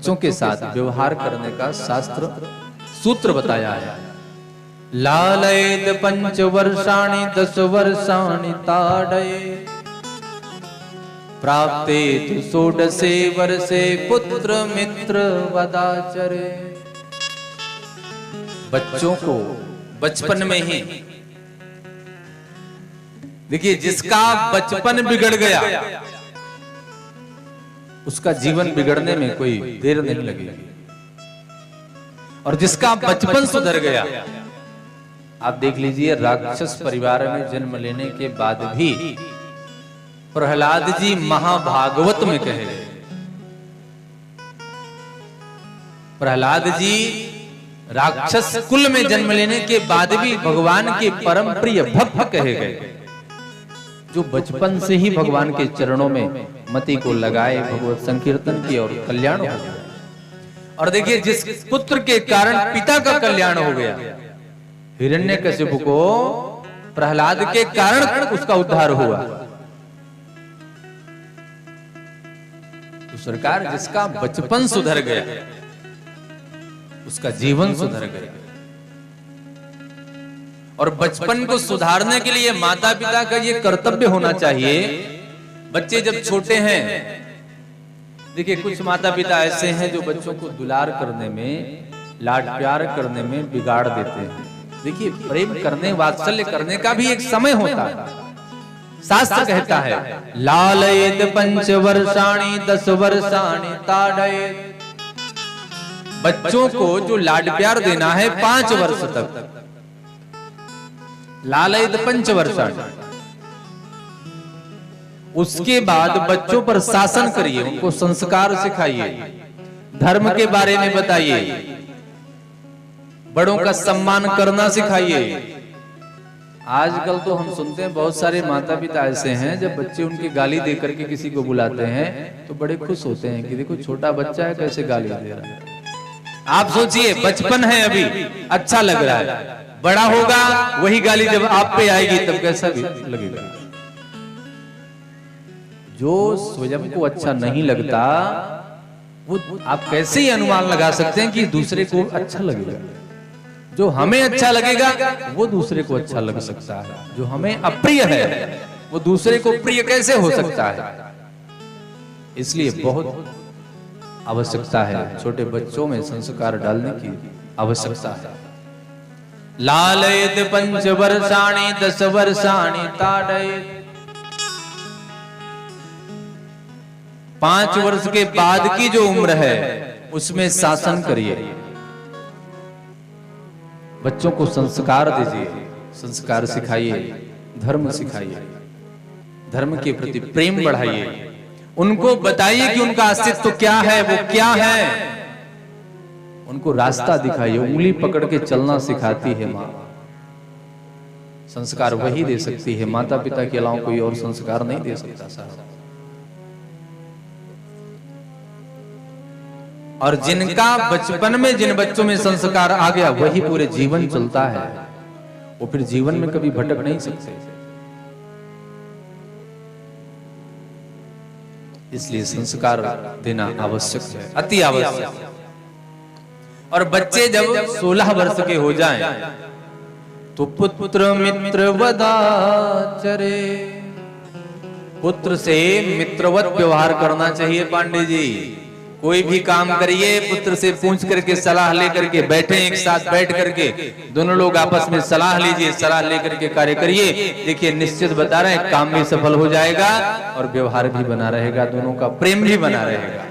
बच्चों के साथ व्यवहार करने का शास्त्र सूत्र बताया है। लालयेत 5 वर्षाणि 10 वर्षाणि ताडये प्राप्ते तु 16 वर्षे पुत्र मित्र वदाचरे। बच्चों को बचपन में ही, देखिए जिसका बचपन बिगड़ गया उसका जीवन बिगड़ने में कोई देर नहीं लगेगी, और जिसका बचपन सुधर गया, आप देख लीजिए राक्षस परिवार में जन्म लेने के बाद भी प्रहलाद जी महाभागवत में कहे गए। प्रहलाद जी राक्षस कुल में जन्म लेने के बाद भी भगवान के परम प्रिय भक्त कहे गए, जो बचपन से ही भगवान के चरणों में मति को लगाए, भगवत संकीर्तन की और कल्याण हो गया। और देखिए जिस पुत्र के कारण पिता का कल्याण हो गया, हिरण्यकशिपु को प्रहलाद के कारण उसका उद्धार हुआ। तो सरकार जिसका बचपन सुधर गया उसका जीवन सुधर गया। और बचपन को सुधारने के लिए माता पिता का ये कर्तव्य होना चाहिए। बच्चे जब छोटे हैं, देखिए कुछ माता पिता ऐसे हैं जो बच्चों को दुलार करने में, लाड प्यार करने में बिगाड़ देते हैं। देखिए प्रेम करने, वात्सल्य करने का भी एक समय होता है। शास्त्र कहता है लालयेत 5 वर्षाणि 10 वर्षाणि ताडयेत। बच्चों को जो लाड प्यार देना है 5 वर्ष तक, लालयेत 5 वर्षाणि। उसके बाद बच्चों पर शासन करिए, उनको संस्कार सिखाइए, धर्म के बारे में बताइए, बड़ों का सम्मान करना सिखाइए। आजकल तो हम सुनते हैं बहुत सारे माता पिता ऐसे हैं, जब बच्चे उनकी गाली दे करके किसी को बुलाते हैं तो बड़े खुश होते हैं कि देखो छोटा बच्चा है कैसे गाली दे रहा है। आप सोचिए बचपन है अभी, अच्छा लग रहा है, बड़ा होगा वही गाली जब आप पे आएगी तब कैसा लगेगा। जो स्वयं को अच्छा नहीं लगता वो आप कैसे ही अनुमान लगा सकते हैं कि दूसरे को अच्छा लगेगा। जो हमें अच्छा लगेगा वो दूसरे को अच्छा लग सकता है, जो हमें अप्रिय है वो दूसरे को प्रिय कैसे हो सकता है। इसलिए बहुत आवश्यकता है छोटे बच्चों में संस्कार डालने की आवश्यकता है। लालयेत 5 वर्षाणि 10 वर्षाणि ताडयेत। 5 वर्ष के बाद की जो उम्र है उसमें शासन करिए, बच्चों को संस्कार दीजिए, संस्कार सिखाइए, धर्म सिखाइए, धर्म के प्रति प्रेम बढ़ाइए, उनको बताइए कि उनका अस्तित्व क्या है, वो क्या है, उनको रास्ता दिखाइए। उंगली पकड़ के चलना सिखाती है माँ। संस्कार वही दे सकती है, माता पिता के अलावा कोई और संस्कार नहीं दे सकता साहब। और जिनका बचपन में जिन बच्चों में संस्कार आ गया वही पूरे जीवन चलता है, वो फिर जीवन में कभी भटक नहीं सकते। इसलिए संस्कार देना आवश्यक है, अति आवश्यक। और बच्चे जब 16 वर्ष के हो जाएं तो पुत्र मित्र वदाचरे, पुत्र से मित्रवत व्यवहार करना चाहिए। पांडे जी कोई भी काम करिए पुत्र से पूछ करके सलाह लेकर के बैठे, एक साथ बैठ करके दोनों लोग आपस में सलाह लीजिए, सलाह लेकर के कार्य करिए। देखिए निश्चित बता रहे हैं काम भी सफल हो जाएगा और व्यवहार भी बना रहेगा, दोनों का प्रेम भी बना रहेगा।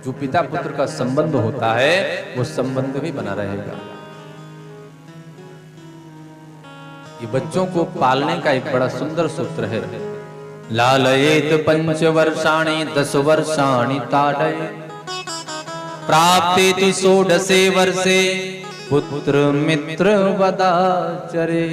जो पिता पुत्र का संबंध होता है वो संबंध भी बना रहेगा। ये बच्चों को पालने का एक बड़ा सुंदर सूत्र है। लालयेत 5 वर्षाणि 10 वर्षाणि ताडयेत प्राप्ते तु 16 वर्षे पुत्र मित्र वदाचरे।